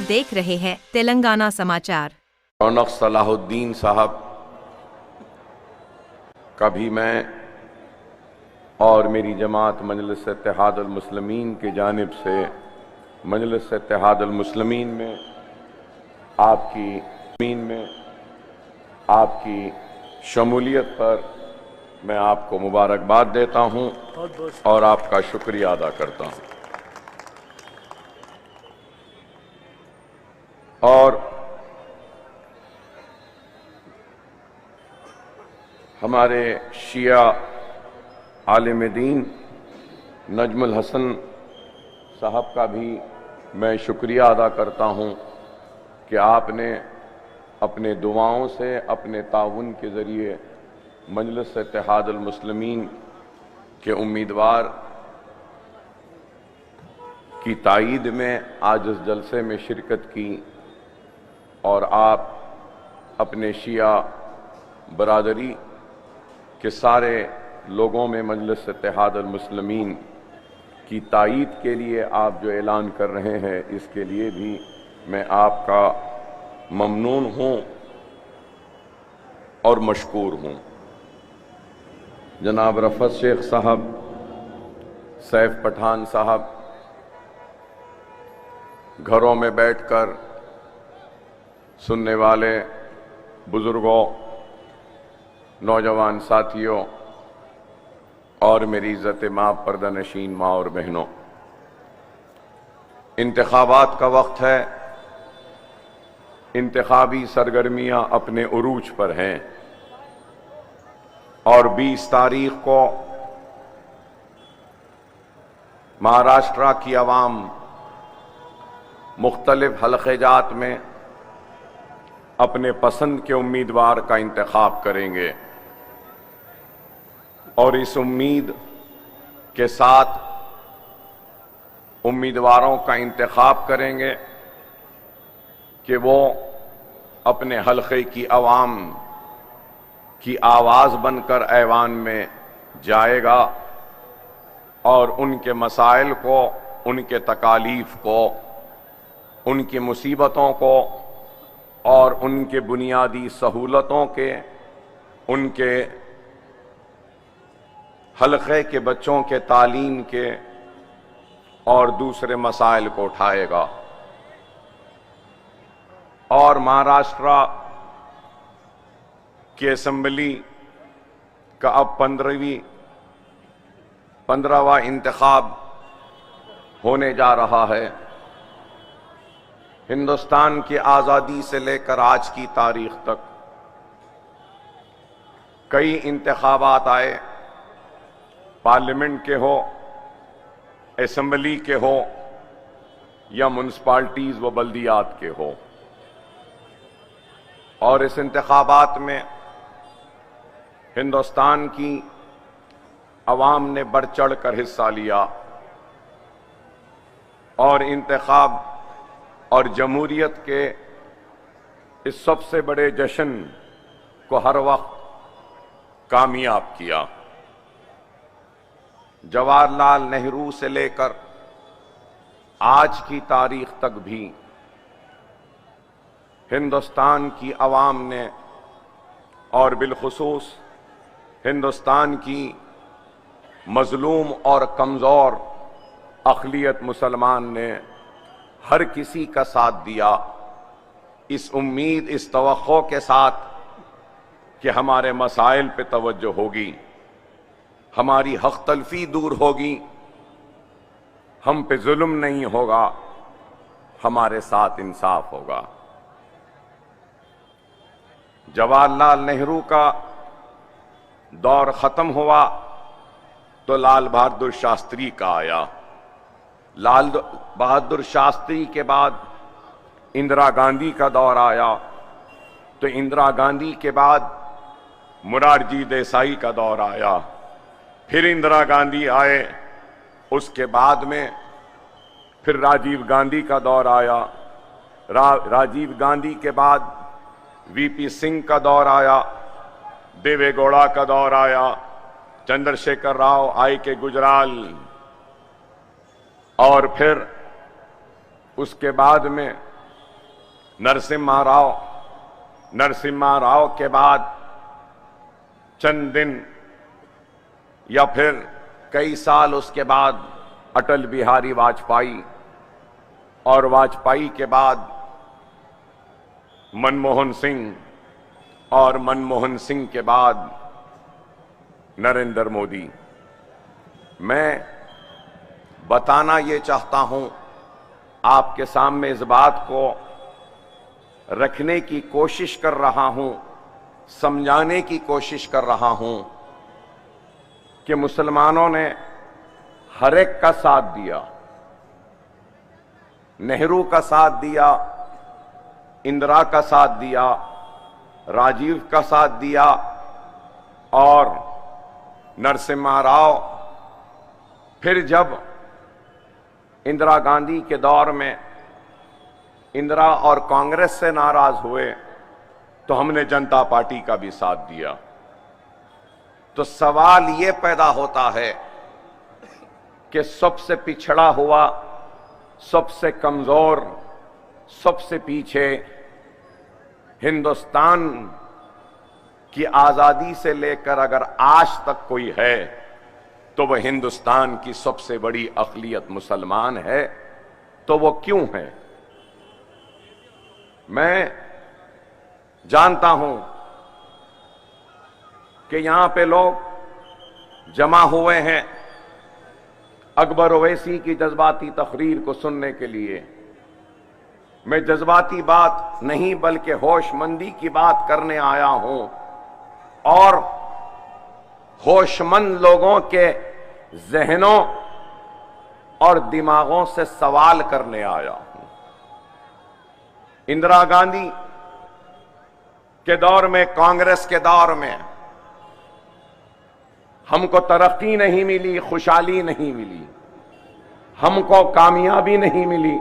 देख रहे हैं तेलंगाना समाचार। रौनक सलाहुद्दीन साहब का भी मैं और मेरी जमात मजलिस इत्तेहादुल मुस्लिमीन की जानिब से मजलिस इत्तेहादुल मुस्लिमीन में आपकी शमूलियत पर मैं आपको मुबारकबाद देता हूं और आपका शुक्रिया अदा करता हूं। और हमारे शिया आलिम दीन नजमुल हसन साहब का भी मैं शुक्रिया अदा करता हूं कि आपने अपने दुआओं से, अपने ताउन के ज़रिए मजलिस इत्तेहादुल मुस्लिमीन के उम्मीदवार की तायीद में आज इस जलसे में शिरकत की और आप अपने शिया बरादरी के सारे लोगों में मजलिस इत्तेहादुल मुस्लिमीन की तायीद के लिए आप जो ऐलान कर रहे हैं, इसके लिए भी मैं आपका ममनून हूँ और मशकूर हूँ। जनाब रफ़त शेख साहब, सैफ पठान साहब घरों में बैठकर सुनने वाले बुजुर्गों, नौजवान साथियों और मेरी इज़्ज़त माँ पर्दा नशीन माँ और बहनों, इंतखाबात का वक्त है। इंतखाबी सरगर्मियां अपने उरूज पर हैं और 20 तारीख को महाराष्ट्र की आवाम मुख्तलिफ हलक़े-जात में अपने पसंद के उम्मीदवार का इंतखाब करेंगे और इस उम्मीद के साथ उम्मीदवारों का इंतखाब करेंगे कि वो अपने हलक़े की आवाम की आवाज़ बनकर ऐवान में जाएगा और उनके मसाइल को, उनके तकालीफ को, उनकी मुसीबतों को और उनके बुनियादी सहूलतों के, उनके हलक़े के बच्चों के तालीम के और दूसरे मसाइल को उठाएगा। और महाराष्ट्र की असेंबली का अब 15वां इंतखाब होने जा रहा है। हिंदुस्तान की आज़ादी से लेकर आज की तारीख तक कई इंतखाबात आए, पार्लियामेंट के हो, असेंबली के हो या म्युनिसिपैलिटीज़ व बल्दियात के हो, और इस इंतखाबात में हिंदुस्तान की अवाम ने बढ़ चढ़ कर हिस्सा लिया और इंतखाब और जमहूरियत के इस सबसे बड़े जश्न को हर वक्त कामयाब किया। जवाहरलाल नेहरू से लेकर आज की तारीख तक भी हिंदुस्तान की आवाम ने और बिलखुसूस हिंदुस्तान की मजलूम और कमज़ोर अक़लियत मुसलमान ने हर किसी का साथ दिया, इस उम्मीद, इस तवक्को के साथ कि हमारे मसाइल पे तवज्जो होगी, हमारी हक़ तलफ़ी दूर होगी, हम पे जुल्म नहीं होगा, हमारे साथ इंसाफ होगा। जवाहरलाल नेहरू का दौर ख़त्म हुआ तो लाल बहादुर शास्त्री का आया। लाल बहादुर शास्त्री के बाद इंदिरा गांधी का दौर आया, तो इंदिरा गांधी के बाद मोरारजी देसाई का दौर आया, फिर इंदिरा गांधी आए, उसके बाद में फिर राजीव गांधी का दौर आया, राजीव गांधी के बाद वीपी सिंह का दौर आया, देवे गौड़ा का दौर आया, चंद्रशेखर राव, आई के गुजराल, और फिर उसके बाद में नरसिम्हा राव के बाद चंद दिन या फिर कई साल उसके बाद अटल बिहारी वाजपेयी, और वाजपेयी के बाद मनमोहन सिंह, और मनमोहन सिंह के बाद नरेंद्र मोदी। मैं बताना ये चाहता हूं, आपके सामने इस बात को रखने की कोशिश कर रहा हूं, समझाने की कोशिश कर रहा हूं कि मुसलमानों ने हर एक का साथ दिया। नेहरू का साथ दिया, इंदिरा का साथ दिया, राजीव का साथ दिया, और नरसिम्हा राव फिर जब इंदिरा गांधी के दौर में इंदिरा और कांग्रेस से नाराज हुए तो हमने जनता पार्टी का भी साथ दिया। तो सवाल यह पैदा होता है कि सबसे पिछड़ा हुआ, सबसे कमजोर, सबसे पीछे हिंदुस्तान की आजादी से लेकर अगर आज तक कोई है तो वह हिंदुस्तान की सबसे बड़ी अक़लियत मुसलमान है। तो वो क्यों है? मैं जानता हूं कि यहां पे लोग जमा हुए हैं अकबर ओवैसी की जज्बाती तकरीर को सुनने के लिए। मैं जज्बाती बात नहीं बल्कि होशमंदी की बात करने आया हूं, और होशमंद लोगों के जहनों और दिमागों से सवाल करने आया हूं। इंदिरा गांधी के दौर में, कांग्रेस के दौर में हमको तरक्की नहीं मिली, खुशहाली नहीं मिली, हमको कामयाबी नहीं मिली,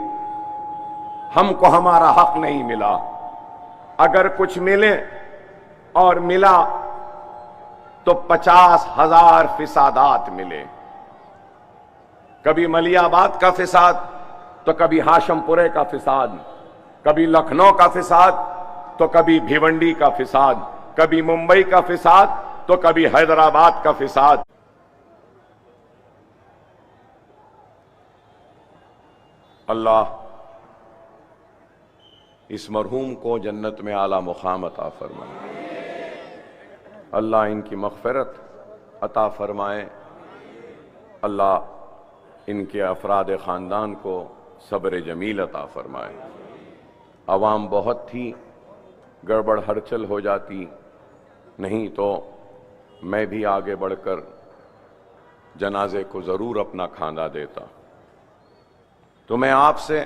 हमको हमारा हक नहीं मिला। अगर कुछ मिले और मिला तो 50,000 फिसादात मिले। कभी मलियाबाद का फिसाद, तो कभी हाशमपुरे का फिसाद, कभी लखनऊ का फिसाद, तो कभी भिवंडी का फिसाद, कभी मुंबई का फिसाद, तो कभी हैदराबाद का फिसाद। अल्लाह इस मरहूम को जन्नत में आला मुकाम अता फरमाए, अल्लाह इनकी मग़फ़िरत अता फरमाए, अल्लाह इनके अफराद ख़ानदान को सब्र जमील अता फरमाए। आवाम बहुत थी, गड़बड़ हलचल हो जाती, नहीं तो मैं भी आगे बढ़कर जनाजे को ज़रूर अपना खांदा देता। तो मैं आपसे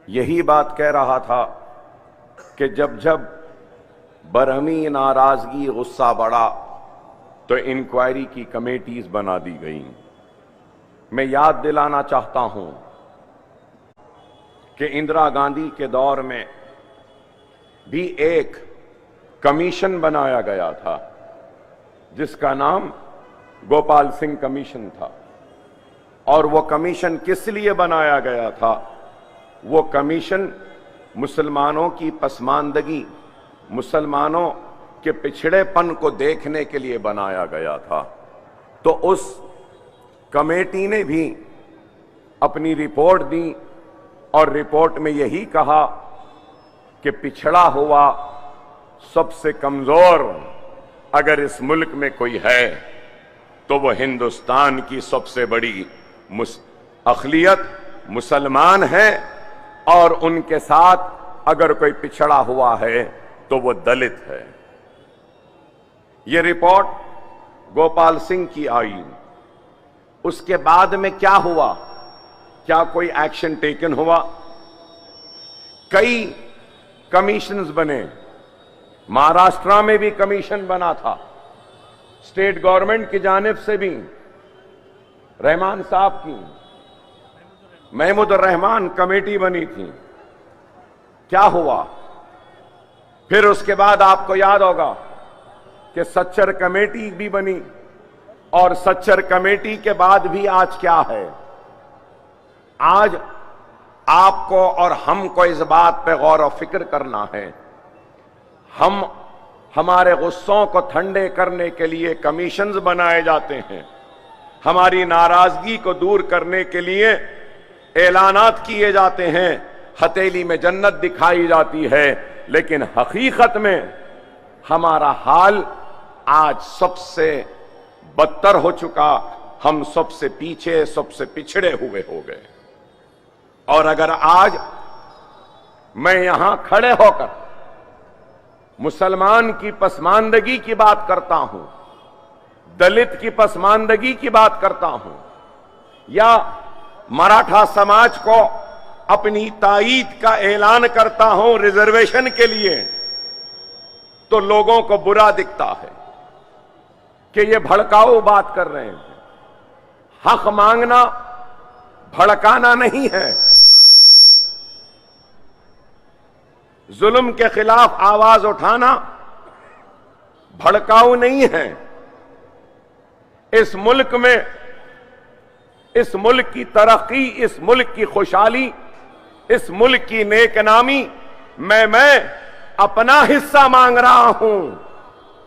यही बात कह रहा था कि जब जब बरहमी, नाराजगी, गुस्सा बढ़ा तो इंक्वायरी की कमेटीज बना दी गई। मैं याद दिलाना चाहता हूं कि इंदिरा गांधी के दौर में भी एक कमीशन बनाया गया था जिसका नाम गोपाल सिंह कमीशन था। और वो कमीशन किस लिए बनाया गया था? वो कमीशन मुसलमानों की पसमानदगी, मुसलमानों के पिछड़ेपन को देखने के लिए बनाया गया था। तो उस कमेटी ने भी अपनी रिपोर्ट दी और रिपोर्ट में यही कहा कि पिछड़ा हुआ, सबसे कमजोर अगर इस मुल्क में कोई है तो वह हिंदुस्तान की सबसे बड़ी अक़लियत मुसलमान है, और उनके साथ अगर कोई पिछड़ा हुआ है तो वो दलित है। ये रिपोर्ट गोपाल सिंह की आई। उसके बाद में क्या हुआ? क्या कोई एक्शन टेकन हुआ? कई कमीशंस बने। महाराष्ट्र में भी कमीशन बना था, स्टेट गवर्नमेंट की जानिब से भी, रहमान साहब की, महमूद रहमान कमेटी बनी थी। क्या हुआ? फिर उसके बाद आपको याद होगा कि सच्चर कमेटी भी बनी, और सच्चर कमेटी के बाद भी आज क्या है? आज आपको और हमको इस बात पे गौर और फिक्र करना है। हम हमारे गुस्सों को ठंडे करने के लिए कमीशंस बनाए जाते हैं, हमारी नाराजगी को दूर करने के लिए ऐलानात किए जाते हैं, हथेली में जन्नत दिखाई जाती है, लेकिन हकीकत में हमारा हाल आज सबसे बदतर हो चुका। हम सबसे पीछे, सबसे पिछड़े हुए हो गए। और अगर आज मैं यहां खड़े होकर मुसलमान की पसमानदगी की बात करता हूं, दलित की पसमानदगी की बात करता हूं, या मराठा समाज को अपनी ताईद का ऐलान करता हूं रिजर्वेशन के लिए, तो लोगों को बुरा दिखता है कि ये भड़काऊ बात कर रहे हैं। हक मांगना भड़काना नहीं है, जुल्म के खिलाफ आवाज उठाना भड़काऊ नहीं है। इस मुल्क में, इस मुल्क की तरक्की, इस मुल्क की खुशहाली, इस मुल्क की नेकनामी मैं अपना हिस्सा मांग रहा हूं,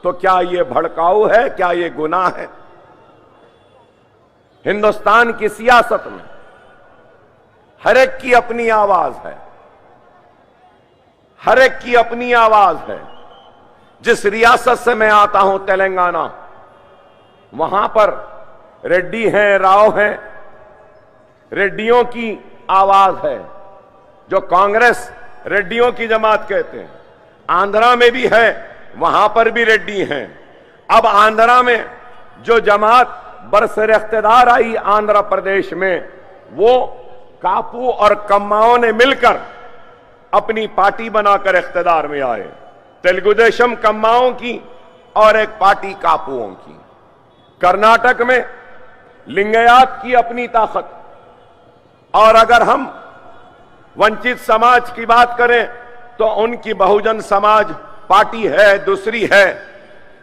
तो क्या यह भड़काऊ है? क्या यह गुनाह है? हिंदुस्तान की सियासत में हर एक की अपनी आवाज है, हर एक की अपनी आवाज है। जिस रियासत से मैं आता हूं, तेलंगाना, वहां पर रेड्डी हैं, राव हैं, रेड्डियों की आवाज है, जो कांग्रेस रेड्डियों की जमात कहते हैं। आंध्रा में भी है, वहां पर भी रेड्डी हैं। अब आंध्रा में जो जमात बरसर इख्तिदार आई आंध्र प्रदेश में, वो कापू और कम्माओं ने मिलकर अपनी पार्टी बनाकर इख्तिदार में आए। तेलुगु देशम कम्माओं की और एक पार्टी कापुओं की। कर्नाटक में लिंगायत की अपनी ताकत। और अगर हम वंचित समाज की बात करें तो उनकी बहुजन समाज पार्टी है, दूसरी है।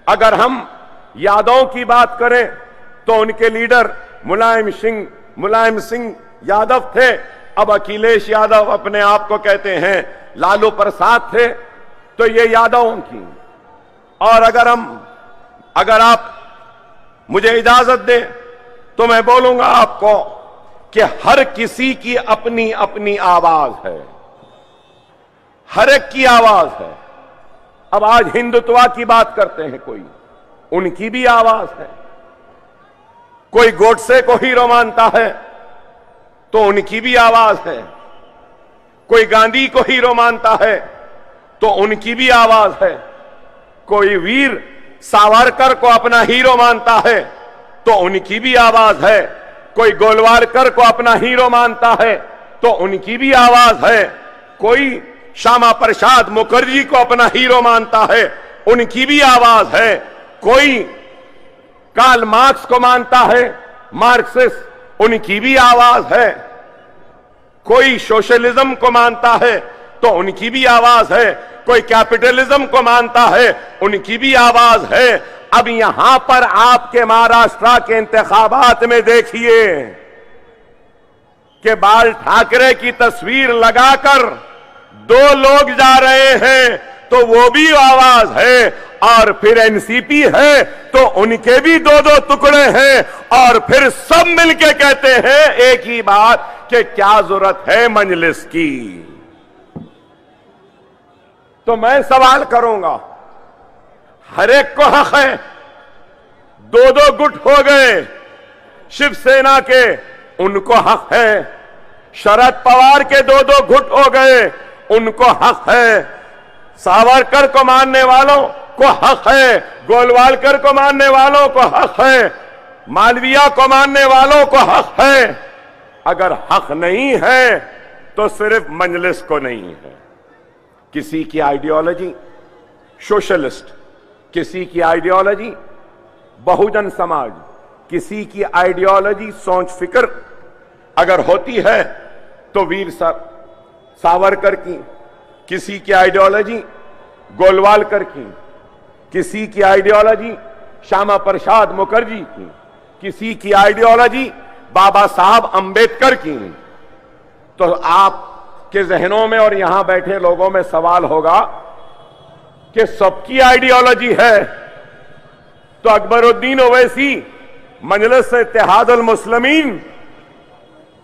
अगर हम यादवों की बात करें तो उनके लीडर मुलायम सिंह यादव थे, अब अखिलेश यादव अपने आप को कहते हैं। लालू प्रसाद थे, तो ये यादवों की। और अगर आप मुझे इजाजत दें तो मैं बोलूंगा आपको कि हर किसी की अपनी अपनी आवाज है, हर एक की आवाज है। अब आज हिंदुत्व की बात करते हैं कोई, उनकी भी आवाज है। कोई गोडसे को हीरो मानता है तो उनकी भी आवाज है। कोई गांधी को हीरो मानता है तो उनकी भी आवाज है। कोई वीर सावरकर को अपना हीरो मानता है तो उनकी भी आवाज है। कोई गोलवारकर को अपना हीरो मानता है तो उनकी भी आवाज है। कोई श्यामा प्रसाद मुखर्जी को अपना हीरो मानता है, उनकी भी आवाज है। कोई कार्ल मार्क्स को मानता है, मार्क्सिस्ट, उनकी भी आवाज है। कोई सोशलिज्म को मानता है तो उनकी भी आवाज है। कोई कैपिटलिज्म को मानता है, उनकी भी आवाज है। अब यहां पर आपके महाराष्ट्र के इंतखाबात में देखिए कि बाल ठाकरे की तस्वीर लगाकर 2 लोग जा रहे हैं तो वो भी आवाज है। और फिर एनसीपी है तो उनके भी 2-2 टुकड़े हैं। और फिर सब मिलके कहते हैं एक ही बात कि क्या जरूरत है मजलिस की। तो मैं सवाल करूंगा, हर एक को हक है। 2-2 गुट हो गए शिवसेना के, उनको हक है। शरद पवार के 2-2 गुट हो गए, उनको हक है। सावरकर को मानने वालों को हक है, गोलवालकर को मानने वालों को हक है, मालविया को मानने वालों को हक है। अगर हक नहीं है तो सिर्फ मजलिस को नहीं है। किसी की आइडियोलॉजी सोशलिस्ट, किसी की आइडियोलॉजी बहुजन समाज, किसी की आइडियोलॉजी सोच फिक्र अगर होती है तो वीर सावरकर की, किसी की आइडियोलॉजी गोलवालकर की, किसी की आइडियोलॉजी श्यामा प्रसाद मुखर्जी की, किसी की आइडियोलॉजी बाबा साहब अंबेडकर की। तो आपके जहनों में और यहां बैठे लोगों में सवाल होगा कि सबकी आइडियोलॉजी है, तो अकबरुद्दीन ओवैसी, मजलिस इत्तेहादुल मुस्लिमीन,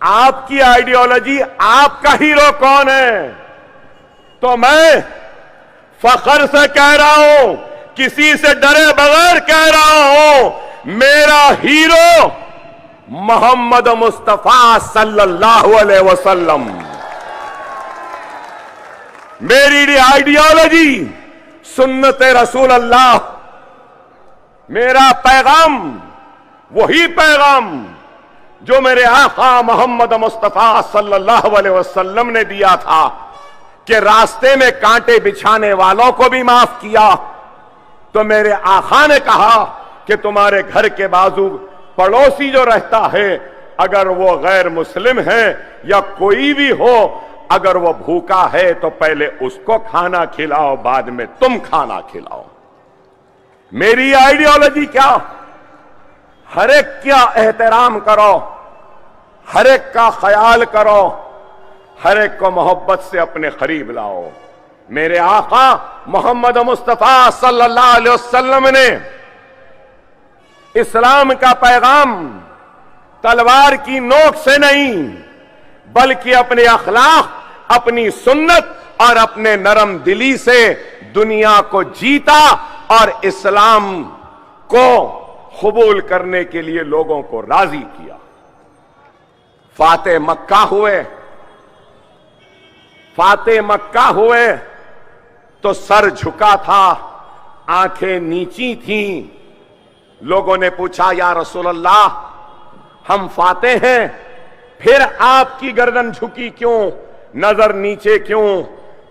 आपकी आइडियोलॉजी, आपका हीरो कौन है? तो मैं फख्र से कह रहा हूं, किसी से डरे बगैर कह रहा हूं, मेरा हीरो मोहम्मद मुस्तफा सल्लल्लाहु अलैहि वसल्लम। मेरी आइडियोलॉजी सुन्नत रसूल अल्लाह, मेरा पैगाम वही पैगाम जो मेरे आका मोहम्मद मुस्तफा सल्लल्लाहु अलैहि वसल्लम ने दिया था कि रास्ते में कांटे बिछाने वालों को भी माफ किया। तो मेरे आका ने कहा कि तुम्हारे घर के बाजू पड़ोसी जो रहता है, अगर वो गैर मुस्लिम है या कोई भी हो, अगर वो भूखा है तो पहले उसको खाना खिलाओ, बाद में तुम खाना खिलाओ। मेरी आइडियोलॉजी क्या? हर एक का एहतराम करो, हर एक का ख्याल करो, हर एक को मोहब्बत से अपने करीब लाओ। मेरे आका मोहम्मद मुस्तफा सल्लल्लाहु अलैहि वसल्लम ने इस्लाम का पैगाम तलवार की नोक से नहीं, बल्कि अपने अखलाक, अपनी सुन्नत और अपने नरम दिली से दुनिया को जीता और इस्लाम को कबूल करने के लिए लोगों को राजी किया। फाते मक्का हुए, फाते मक्का हुए तो सर झुका था, आंखें नीची थीं। लोगों ने पूछा, या रसूल अल्लाह, हम फाते हैं, फिर आपकी गर्दन झुकी क्यों, नजर नीचे क्यों?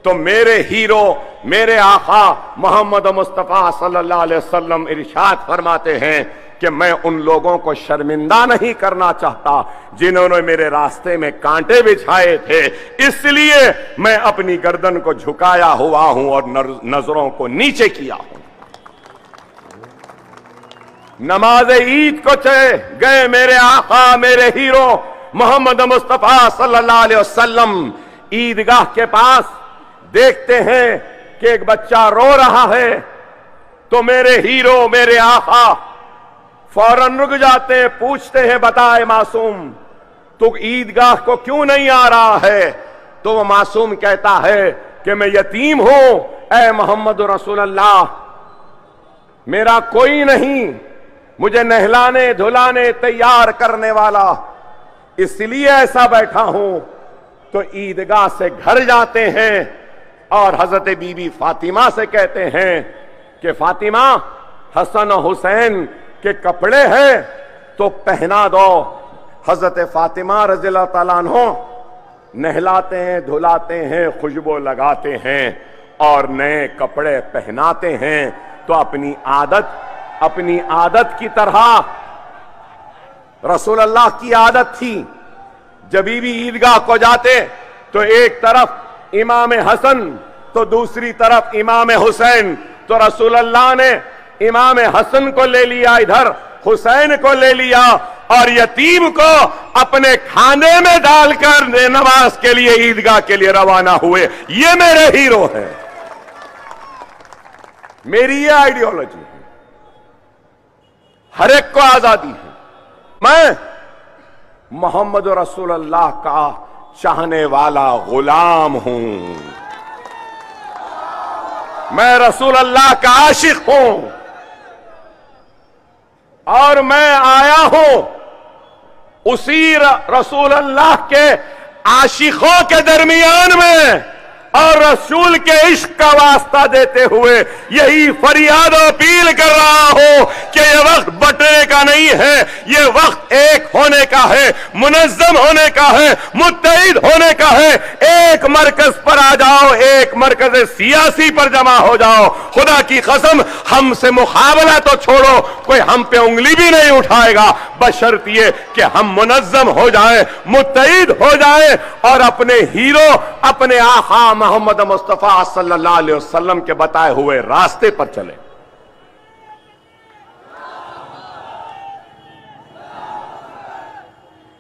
तो मेरे हीरो, मेरे आका मोहम्मद मुस्तफा सल्लल्लाहु अलैहि वसल्लम इरशाद फरमाते हैं कि मैं उन लोगों को शर्मिंदा नहीं करना चाहता जिन्होंने मेरे रास्ते में कांटे बिछाए थे, इसलिए मैं अपनी गर्दन को झुकाया हुआ हूं और नजरों को नीचे किया हूं। नमाज ईद को चले गए मेरे आका, मेरे हीरो मोहम्मद मुस्तफा सल्लल्लाहु अलैहि वसल्लम ईदगाह के पास देखते हैं कि एक बच्चा रो रहा है, तो मेरे हीरो, मेरे आका फौरन रुक जाते हैं, पूछते हैं, बताए मासूम, तू ईदगाह को क्यों नहीं आ रहा है? तो वो मासूम कहता है कि मैं यतीम हूं, ऐ मोहम्मद रसूल अल्लाह, मेरा कोई नहीं मुझे नहलाने धुलाने तैयार करने वाला, इसलिए ऐसा बैठा हूं। तो ईदगाह से घर जाते हैं और हजरत बीबी फातिमा से कहते हैं कि फातिमा, हसन और हुसैन के कपड़े हैं तो पहना दो। हजरत फातिमा रज़ियल्लाहु ताला अन्हा नहलाते हैं, धुलाते हैं, खुशबू लगाते हैं और नए कपड़े पहनाते हैं। तो अपनी आदत की तरह रसूल अल्लाह की आदत थी, जब भी ईदगाह को जाते तो एक तरफ इमाम हसन तो दूसरी तरफ इमाम हुसैन। तो रसूल अल्लाह ने इमाम हसन को ले लिया इधर, हुसैन को ले लिया और यतीम को अपने खाने में डालकर नमाज के लिए ईदगाह के लिए रवाना हुए। ये मेरे हीरो हैं, मेरी ये आइडियोलॉजी है। हर एक को आजादी है। मैं मोहम्मद रसूल अल्लाह का चाहने वाला गुलाम हूं, मैं रसूल अल्लाह का आशिक हूं और मैं आया हूं उसी रसूल अल्लाह के आशिकों के दरमियान में और रसूल के इश्क का वास्ता देते हुए यही फरियाद और अपील कर रहा हूं कि यह वक्त बटने का नहीं है, यह वक्त एक होने का है, मुनज़्ज़म होने का है, मुत्तहिद होने का है। एक मरकज पर आ जाओ, एक मरकज सियासी पर जमा हो जाओ। खुदा की कसम, हमसे मुकाबला तो छोड़ो, कोई हम पे उंगली भी नहीं उठाएगा, बशर्त ये कि हम मुनज़्ज़म हो जाए, मुत्तहिद हो जाए और अपने हीरो, अपने आका मोहम्मद मुस्तफा सल्लल्लाहु अलैहि वसल्लम के बताए हुए रास्ते पर चले।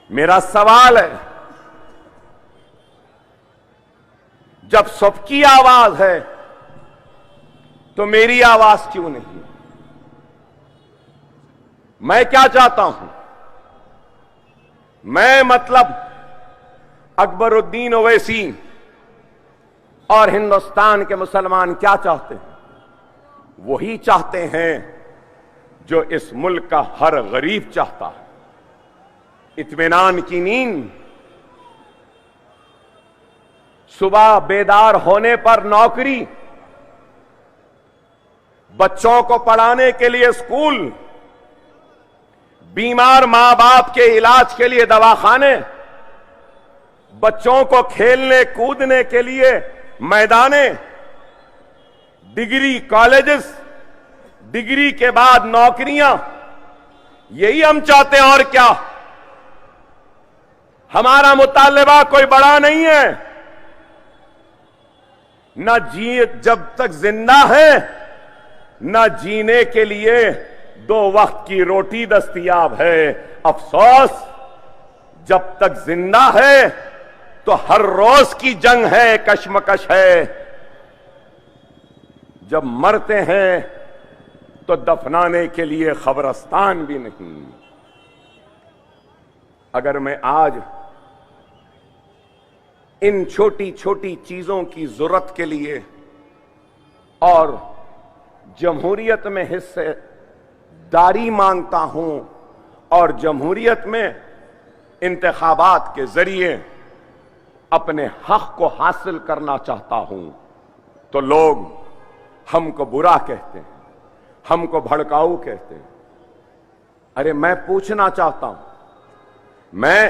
मेरा सवाल है, जब सबकी आवाज है तो मेरी आवाज क्यों नहीं? मैं क्या चाहता हूं? मैं मतलब अकबरुद्दीन ओवैसी और हिंदुस्तान के मुसलमान क्या चाहते हैं? वही चाहते हैं जो इस मुल्क का हर गरीब चाहता है। इत्मीनान की नींद, सुबह बेदार होने पर नौकरी, बच्चों को पढ़ाने के लिए स्कूल, बीमार मां बाप के इलाज के लिए दवाखाने, बच्चों को खेलने कूदने के लिए मैदाने, डिग्री कॉलेजेस, डिग्री के बाद नौकरियां, यही हम चाहते हैं। और क्या? हमारा मुतालबा कोई बड़ा नहीं है। न जी जब तक जिंदा है न जीने के लिए 2 वक्त की रोटी दस्तयाब है। अफसोस, जब तक जिंदा है तो हर रोज की जंग है, कशमकश है। जब मरते हैं तो दफनाने के लिए खबरस्तान भी नहीं। अगर मैं आज इन छोटी छोटी चीजों की जरूरत के लिए और जमहूरियत में हिस्सेदारी मांगता हूं और जमहूरियत में इंतखाबात के जरिए अपने हक को हासिल करना चाहता हूं, तो लोग हमको बुरा कहते हैं, हमको भड़काऊ कहते हैं। अरे मैं पूछना चाहता हूं, मैं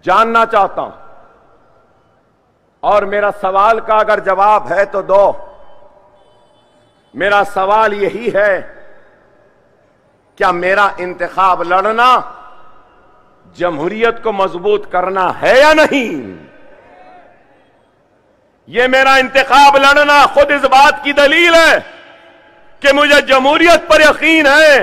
जानना चाहता हूं, और मेरा सवाल का अगर जवाब है तो दो। मेरा सवाल यही है, क्या मेरा इंतखाब लड़ना जमहूरियत को मजबूत करना है या नहीं? यह मेरा इंतखाब लड़ना खुद इस बात की दलील है कि मुझे जमहूरियत पर यकीन है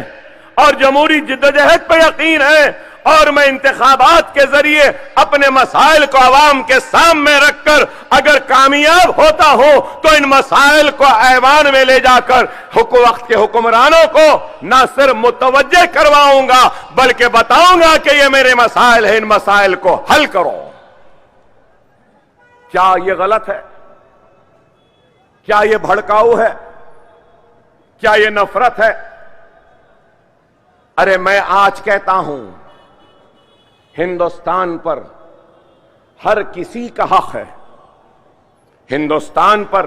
और जमहूरी जिद्दोजहद पर यकीन है, और मैं इंतखाबात के जरिए अपने मसाइल को अवाम के सामने रखकर अगर कामयाब होता हूं तो इन मसाइल को ऐवान में ले जाकर वक्त के हुक्मरानों को न सिर्फ मुतवज्जे करवाऊंगा बल्कि बताऊंगा कि ये मेरे मसाइल हैं, इन मसाइल को हल करो। क्या ये गलत है? क्या ये भड़काऊ है? क्या ये नफरत है? अरे मैं आज कहता हूं, हिंदुस्तान पर हर किसी का हक है। हिंदुस्तान पर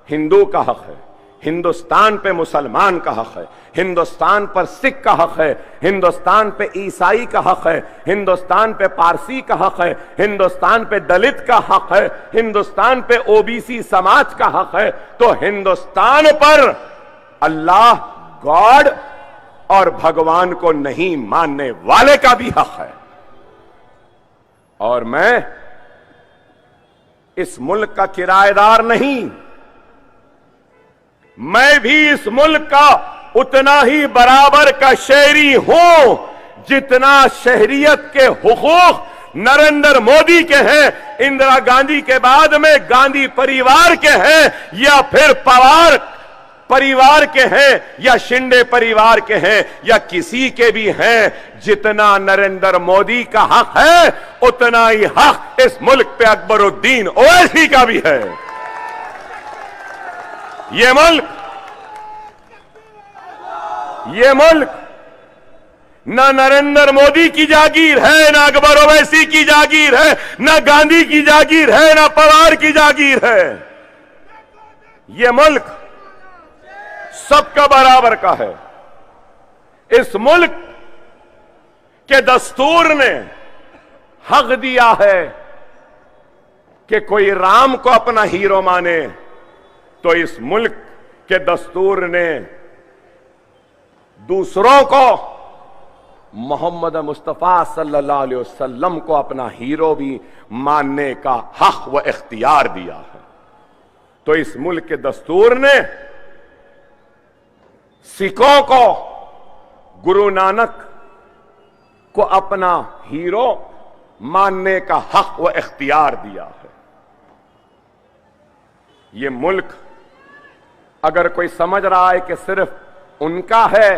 हिंदू का हक है, हिंदुस्तान पे मुसलमान का हक है, हिंदुस्तान पर सिख का हक है, हिंदुस्तान पे ईसाई का हक है, हिंदुस्तान पे पारसी का हक है, हिंदुस्तान पे दलित का हक है, हिंदुस्तान पे ओबीसी समाज का हक है। तो हिंदुस्तान पर अल्लाह, गॉड और भगवान को नहीं मानने वाले का भी हक है। और मैं इस मुल्क का किराएदार नहीं, मैं भी इस मुल्क का उतना ही बराबर का शहरी हूं जितना शहरियत के हुकूक नरेंद्र मोदी के हैं, इंदिरा गांधी के बाद में गांधी परिवार के हैं, या फिर पवार परिवार के हैं, या शिंदे परिवार के हैं, या किसी के भी हैं। जितना नरेंद्र मोदी का हक है उतना ही हक इस मुल्क पे अकबरुद्दीन ओवैसी का भी है। ये मुल्क न नरेंद्र मोदी की जागीर है, न अकबर ओवैसी की जागीर है, न गांधी की जागीर है, न पवार की जागीर है। ये मुल्क सबका बराबर का है। इस मुल्क के दस्तूर ने हक दिया है कि कोई राम को अपना हीरो माने, तो इस मुल्क के दस्तूर ने दूसरों को मोहम्मद मुस्तफा सल्लल्लाहु अलैहि वसल्लम को अपना हीरो भी मानने का हक व इख्तियार दिया है। तो इस मुल्क के दस्तूर ने सिखों को गुरु नानक को अपना हीरो मानने का हक व इख्तियार दिया है। ये मुल्क अगर कोई समझ रहा है कि सिर्फ उनका है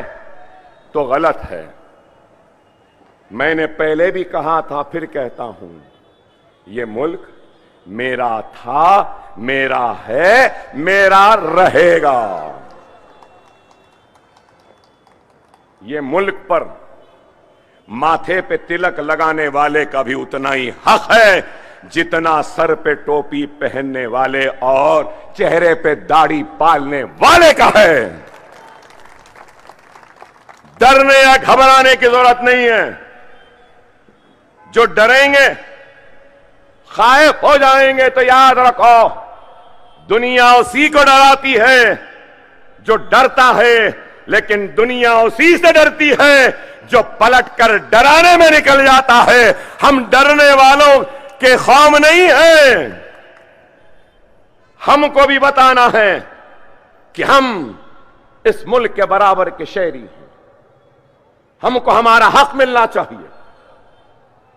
तो गलत है। मैंने पहले भी कहा था, फिर कहता हूं, ये मुल्क मेरा था, मेरा है, मेरा रहेगा। ये मुल्क पर माथे पे तिलक लगाने वाले का भी उतना ही हक है जितना सर पे टोपी पहनने वाले और चेहरे पे दाढ़ी पालने वाले का है। डरने या घबराने की जरूरत नहीं है। जो डरेंगे, खाइफ हो जाएंगे, तो याद रखो दुनिया उसी को डराती है जो डरता है, लेकिन दुनिया उसी से डरती है जो पलटकर डराने में निकल जाता है। हम डरने वालों के खौफ नहीं है। हमको भी बताना है कि हम इस मुल्क के बराबर के शहरी हैं। हमको हमारा हक मिलना चाहिए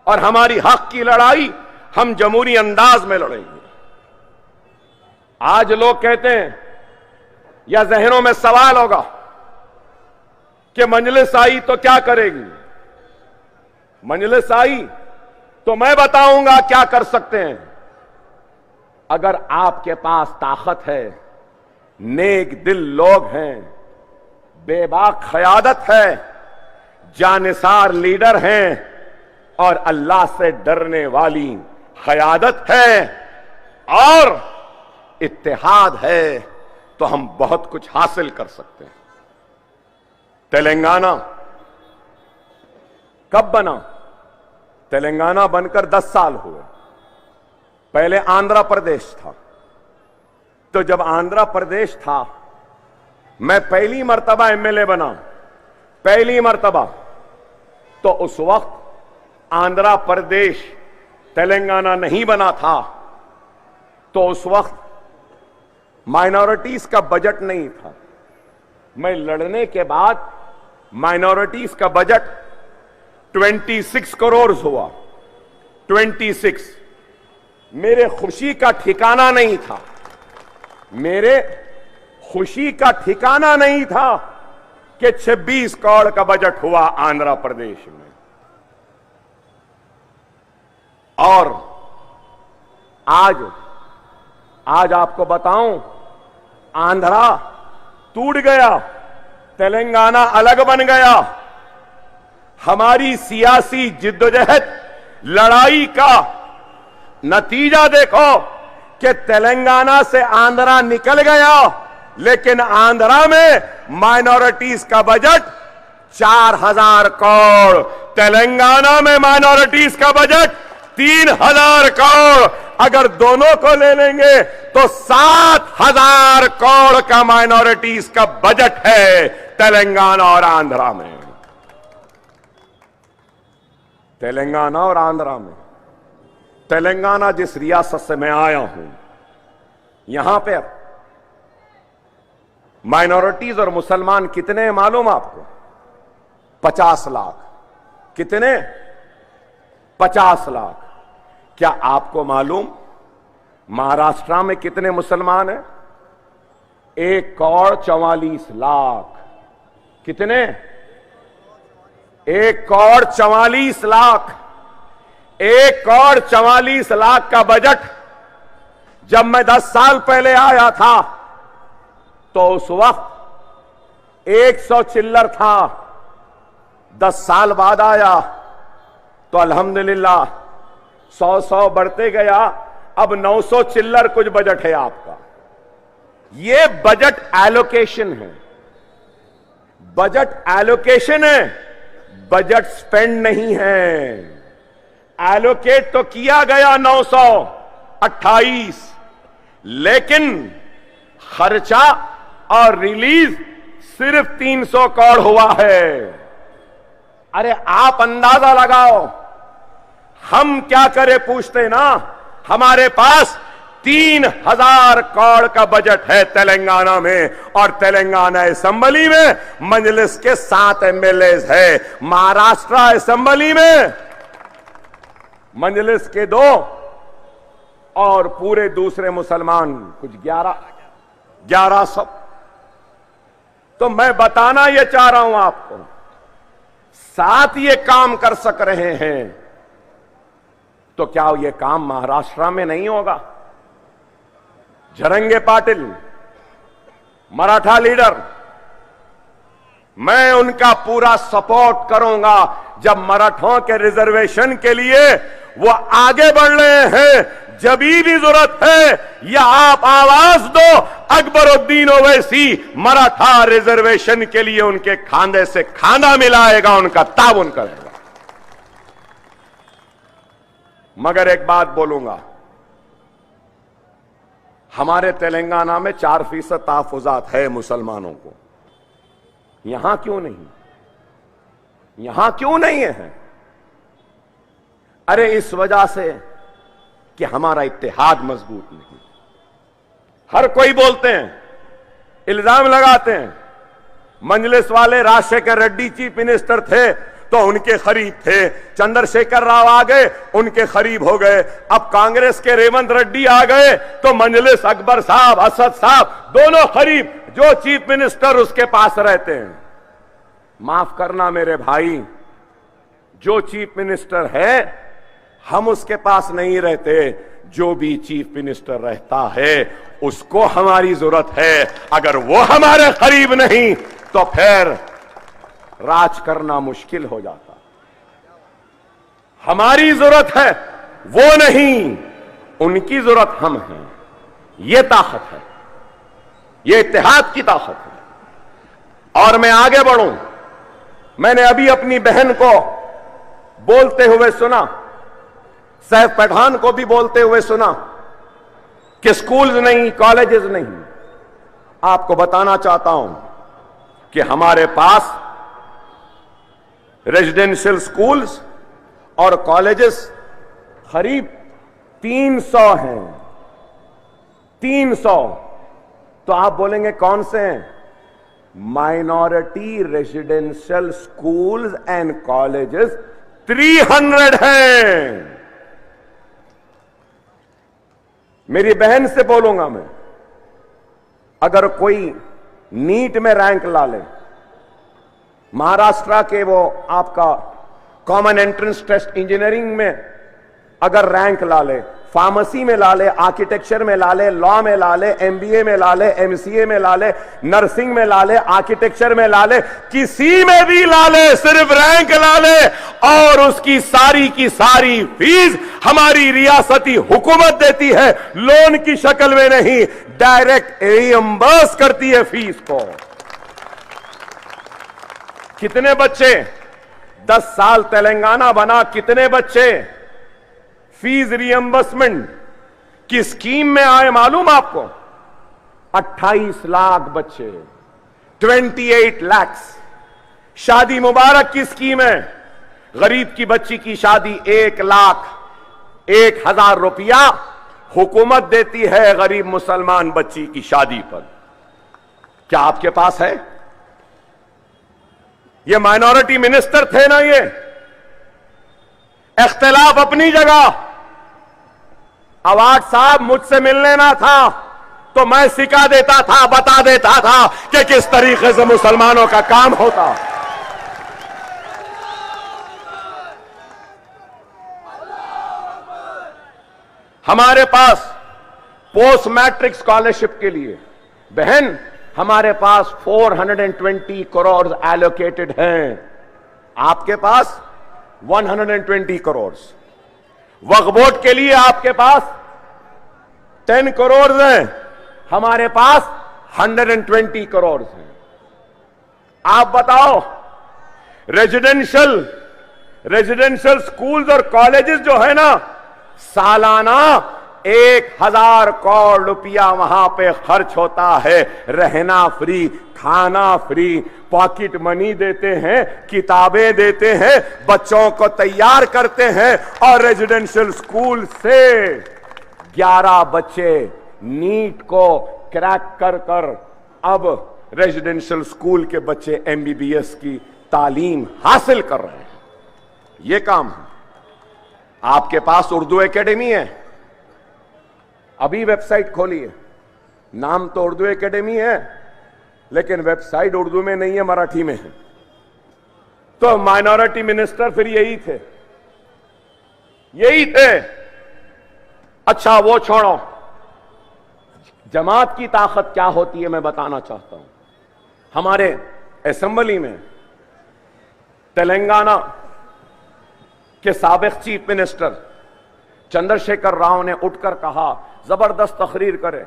और हमारी हक की लड़ाई हम जमहूरी अंदाज में लड़ेंगे। आज लोग कहते हैं या जहनों में सवाल होगा कि मजलिस आई तो क्या करेगी। मजलिस आई तो मैं बताऊंगा क्या कर सकते हैं। अगर आपके पास ताकत है, नेक दिल लोग हैं, बेबाक क़यादत है, जानिसार लीडर हैं और अल्लाह से डरने वाली क़यादत है और इत्तेहाद है, तो हम बहुत कुछ हासिल कर सकते हैं। तेलंगाना कब बना? तेलंगाना बनकर 10 साल हुए। पहले आंध्र प्रदेश था। तो जब आंध्र प्रदेश था, मैं पहली मर्तबा एमएलए बना, पहली मर्तबा, तो उस वक्त आंध्र प्रदेश तेलंगाना नहीं बना था। तो उस वक्त माइनॉरिटीज का बजट नहीं था। मैं लड़ने के बाद माइनॉरिटीज का बजट 26 करोड़ हुआ। 26। मेरे खुशी का ठिकाना नहीं था। मेरे खुशी का ठिकाना नहीं था कि 26 करोड़ का बजट हुआ आंध्र प्रदेश में। और आज आपको बताऊं, आंध्रा टूट गया, तेलंगाना अलग बन गया। हमारी सियासी जिद्दोजहद लड़ाई का नतीजा देखो कि तेलंगाना से आंध्रा निकल गया, लेकिन आंध्रा में माइनॉरिटीज का बजट 4000 करोड़, तेलंगाना में माइनॉरिटीज का बजट 3000 करोड़। अगर दोनों को ले लेंगे तो 7000 करोड़ का माइनॉरिटीज का बजट है तेलंगाना और आंध्रा में। तेलंगाना और आंध्रा में। तेलंगाना जिस रियासत से मैं आया हूं, यहां पे माइनॉरिटीज और मुसलमान कितने हैं मालूम आपको? 50 लाख। कितने? 50 लाख। क्या आपको मालूम महाराष्ट्र में कितने मुसलमान हैं? 1 करोड़ 44 लाख। कितने? 1 करोड़ 44 लाख। 1 करोड़ 44 लाख का बजट जब मैं 10 साल पहले आया था तो उस वक्त 100 चिल्लर था। 10 साल बाद आया तो अल्हम्दुलिल्लाह 100 बढ़ते गया। अब 900 चिल्लर कुछ बजट है आपका। ये बजट एलोकेशन है। बजट एलोकेशन है, बजट स्पेंड नहीं है। एलोकेट तो किया गया 928, लेकिन खर्चा और रिलीज सिर्फ 300 करोड़ हुआ है। अरे आप अंदाजा लगाओ, हम क्या करें पूछते ना। हमारे पास 3000 करोड़ का बजट है तेलंगाना में, और तेलंगाना असेंबली में मजलिस के 7 एमएलए है। महाराष्ट्र असेंबली में मजलिस के 2 और पूरे दूसरे मुसलमान कुछ 1100। तो मैं बताना यह चाह रहा हूं आपको, साथ ये काम कर सक रहे हैं तो क्या ये काम महाराष्ट्र में नहीं होगा? जरंगे पाटिल मराठा लीडर, मैं उनका पूरा सपोर्ट करूंगा जब मराठों के रिजर्वेशन के लिए वो आगे बढ़ रहे हैं। जब भी जरूरत है या आप आवाज दो, अकबरुद्दीन ओवैसी मराठा रिजर्वेशन के लिए उनके खांधे से खांधा मिलाएगा, उनका ताउन करेगा। मगर एक बात बोलूंगा, हमारे तेलंगाना में 4% तहफुजात है मुसलमानों को, यहां क्यों नहीं? यहां क्यों नहीं है? अरे इस वजह से कि हमारा इत्तेहाद मजबूत नहीं। हर कोई बोलते हैं, इल्जाम लगाते हैं, मंजलिस वाले राजशेखर रेड्डी चीफ मिनिस्टर थे तो उनके करीब थे, चंद्रशेखर राव आ गए उनके करीब हो गए, अब कांग्रेस के रेवंत रेड्डी आ गए तो मंजलिस अकबर साहब, असद साहब दोनों करीब, जो चीफ मिनिस्टर उसके पास रहते हैं। माफ करना मेरे भाई, जो चीफ मिनिस्टर है हम उसके पास नहीं रहते, जो भी चीफ मिनिस्टर रहता है उसको हमारी जरूरत है। अगर वो हमारे करीब नहीं तो फिर राज करना मुश्किल हो जाता। हमारी जरूरत है, वो नहीं, उनकी जरूरत हम हैं। ये ताकत है, ये इत्तेहाद की ताकत है। और मैं आगे बढ़ूं, मैंने अभी अपनी बहन को बोलते हुए सुना, सैफ पठान को भी बोलते हुए सुना कि स्कूल्स नहीं, कॉलेजेस नहीं। आपको बताना चाहता हूं कि हमारे पास रेजिडेंशियल स्कूल्स और कॉलेजेस करीब 300 हैं। 300। तो आप बोलेंगे कौन से हैं? Minority residential schools and colleges 300 हैं। मेरी बहन से बोलूंगा मैं, अगर कोई नीट में रैंक ला ले, महाराष्ट्र के वो आपका कॉमन एंट्रेंस टेस्ट इंजीनियरिंग में अगर रैंक ला ले, फार्मेसी में ला ले, आर्किटेक्चर में ला ले, लॉ में ला ले, एमबीए में ला ले, एमसीए में ला ले, नर्सिंग में ला ले, आर्किटेक्चर में ला ले, किसी में भी ला ले, सिर्फ रैंक ला ले और उसकी सारी की सारी फीस हमारी रियासती हुकूमत देती है, लोन की शक्ल में नहीं, डायरेक्ट रियम्बर्स करती है फीस को। कितने बच्चे 10 साल तेलंगाना बना, कितने बच्चे फीस रियम्बर्समेंट की स्कीम में आए मालूम आपको? 28 लाख बच्चे, 28 लाख। शादी मुबारक की स्कीम है, गरीब की बच्ची की शादी 1,01,000 रुपया हुकूमत देती है गरीब मुसलमान बच्ची की शादी पर। क्या आपके पास है? ये माइनॉरिटी मिनिस्टर थे ना, ये इख्तिलाफ अपनी जगह। अवार्ड साहब मुझसे मिलने ना था तो मैं सिखा देता था, बता देता था कि किस तरीके से मुसलमानों का काम होता। हमारे पास पोस्ट मैट्रिक स्कॉलरशिप के लिए बहन, हमारे पास 420 करोड़ एलोकेटेड हैं, आपके पास 120 करोड़। वक्फ बोर्ड के लिए आपके पास 10 करोड़ हैं, हमारे पास 120 करोड़ हैं। आप बताओ, रेजिडेंशियल स्कूल्स और कॉलेजेस जो है ना, सालाना 1,000 करोड़ रुपया वहां पे खर्च होता है। रहना फ्री, खाना फ्री, पॉकेट मनी देते हैं, किताबें देते हैं, बच्चों को तैयार करते हैं। और रेजिडेंशियल स्कूल से 11 बच्चे नीट को क्रैक कर कर अब रेजिडेंशियल स्कूल के बच्चे एमबीबीएस की तालीम हासिल कर रहे हैं। यह काम है। आपके पास उर्दू एकेडमी है, अभी वेबसाइट खोली है, नाम तो उर्दू एकेडमी है लेकिन वेबसाइट उर्दू में नहीं है, मराठी में है। तो माइनॉरिटी मिनिस्टर फिर यही थे, यही थे। अच्छा वो छोड़ो, जमात की ताकत क्या होती है मैं बताना चाहता हूं। हमारे असेंबली में तेलंगाना के साबिक चीफ मिनिस्टर चंद्रशेखर राव ने उठकर कहा, जबरदस्त तकरीर करे,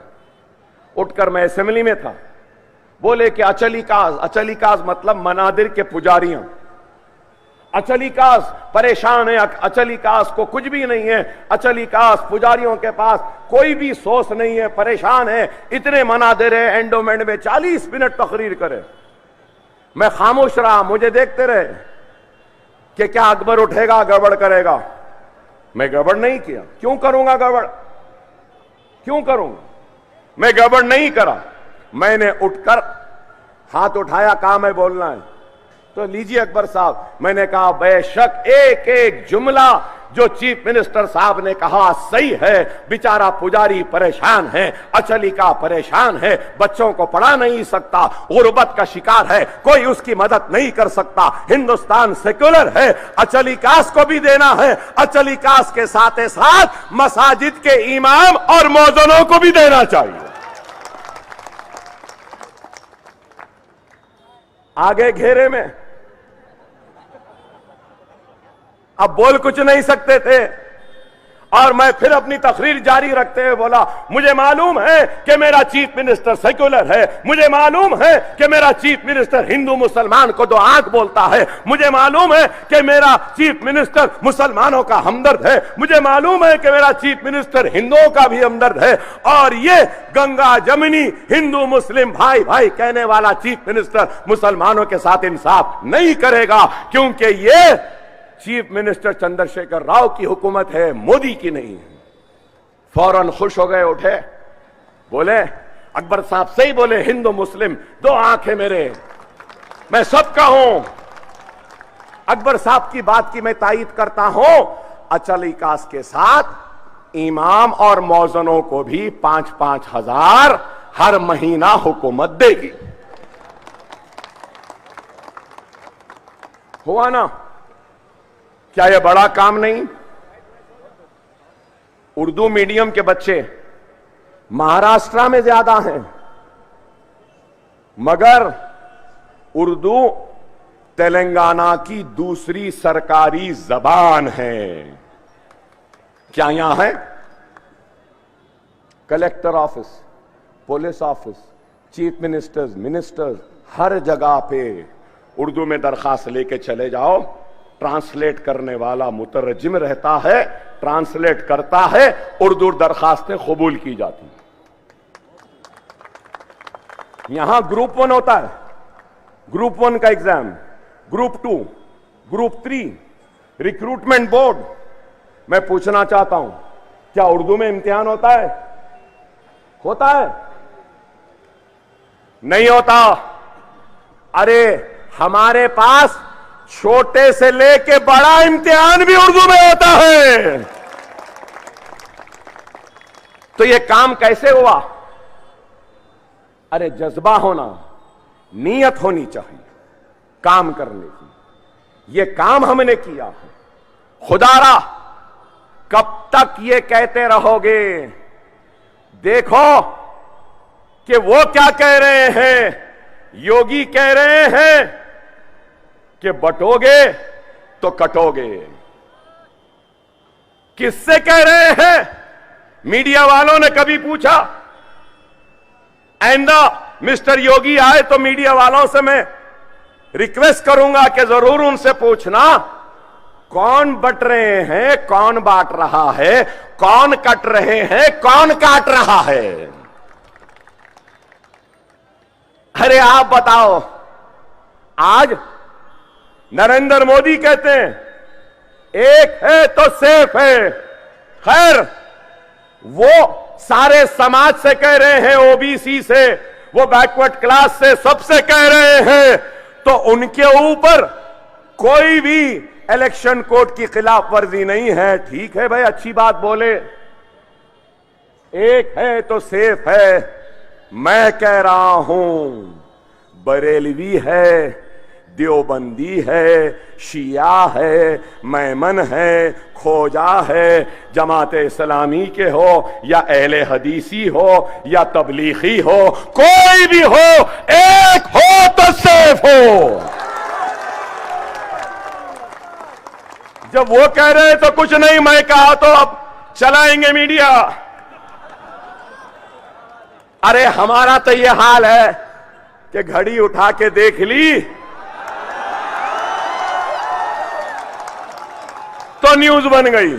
उठकर, मैं असेंबली में था, बोले कि अचलीकाज मतलब मनादिर के पुजारियां, अचलीकाज परेशान है, अचलीकाज को कुछ भी नहीं है, अचलीकाज पुजारियों के पास कोई भी सोच नहीं है, परेशान है, इतने मनादिर है, एंडोमेंट में 40 मिनट तकरीर करे। मैं खामोश रहा, मुझे देखते रहे कि क्या अकबर उठेगा गड़बड़ करेगा। मैं गड़बड़ नहीं किया, क्यों करूंगा गड़बड़, क्यों करूंगा, मैं गड़बड़ नहीं करा। मैंने उठकर हाथ उठाया, कहा मैं बोलना है, तो लीजिए अकबर साहब। मैंने कहा बेशक एक एक जुमला जो चीफ मिनिस्टर साहब ने कहा सही है, बेचारा पुजारी परेशान है, अचलिका परेशान है, बच्चों को पढ़ा नहीं सकता, गुर्बत का शिकार है, कोई उसकी मदद नहीं कर सकता, हिंदुस्तान सेक्युलर है, अचलिकास को भी देना है, अचलिकास के साथ साथ मसाजिद के इमाम और मौजनों को भी देना चाहिए। आगे घेरे में अब बोल कुछ नहीं सकते थे और मैं फिर अपनी तकरीर जारी रखते हुए बोला, मुझे मालूम है कि मेरा चीफ मिनिस्टर सेक्युलर है, मुझे मालूम है कि मेरा चीफ मिनिस्टर हिंदू मुसलमान को दो आंख बोलता है, मुझे मालूम है कि मेरा चीफ मिनिस्टर मुसलमानों का हमदर्द है, मुझे मालूम है कि मेरा चीफ मिनिस्टर हिंदुओं का भी हमदर्द है, और ये गंगा जमुनी हिंदू मुस्लिम भाई भाई कहने वाला चीफ मिनिस्टर मुसलमानों के साथ इंसाफ नहीं करेगा, क्योंकि ये चीफ मिनिस्टर चंद्रशेखर राव की हुकूमत है, मोदी की नहीं है। फौरन खुश हो गए, उठे, बोले अकबर साहब सही बोले, हिंदू मुस्लिम दो आंखें मेरे, मैं सबका हूं। अकबर साहब की बात की मैं तायीद करता हूं। अचलीकास के साथ इमाम और मौजनों को भी 5-5 हजार हर महीना हुकूमत देगी। हुआ ना, क्या यह बड़ा काम नहीं? उर्दू मीडियम के बच्चे महाराष्ट्र में ज्यादा हैं, मगर उर्दू तेलंगाना की दूसरी सरकारी जबान है। क्या यहां है? Collector office, police office, chief ministers हर जगह पे उर्दू में दरखास्त लेके चले जाओ, ट्रांसलेट करने वाला मुतरजिम रहता है, ट्रांसलेट करता है, उर्दू दरखास्तें कबूल की जाती हैं। यहां ग्रुप 1 होता है, ग्रुप 1 का exam, group 2, group 3, recruitment board. मैं पूछना चाहता हूं, क्या उर्दू में इम्तिहान होता है? होता है? नहीं होता। अरे हमारे पास छोटे से लेके बड़ा इम्तिहान भी उर्दू में होता है। तो यह काम कैसे हुआ? अरे जज्बा होना, नीयत होनी चाहिए काम करने की। यह काम हमने किया है। खुदारा कब तक ये कहते रहोगे? देखो कि वो क्या कह रहे हैं। योगी कह रहे हैं कि बटोगे तो कटोगे। किससे कह रहे हैं? मीडिया वालों ने कभी पूछा? आइंदा मिस्टर योगी आए तो मीडिया वालों से मैं रिक्वेस्ट करूंगा कि जरूर उनसे पूछना, कौन बट रहे हैं, कौन बांट रहा है, कौन कट रहे हैं, कौन काट रहा है। अरे आप बताओ, आज नरेंद्र मोदी कहते हैं एक है तो सेफ है। खैर, वो सारे समाज से कह रहे हैं, ओबीसी से, वो बैकवर्ड क्लास से, सबसे कह रहे हैं, तो उनके ऊपर कोई भी इलेक्शन कोड की खिलाफ वर्जी नहीं है। ठीक है भाई, अच्छी बात बोले। एक है तो सेफ है, मैं कह रहा हूं। बरेलवी है, देवबंदी है, शिया है, मैमन है, खोजा है, जमाते इस्लामी के हो या अहले हदीसी हो या तबलीगी हो, कोई भी हो, एक हो तो सेफ हो। जब वो कह रहे तो कुछ नहीं, मैं कहा तो अब चलाएंगे मीडिया। अरे हमारा तो ये हाल है कि घड़ी उठा के देख ली तो न्यूज बन गई।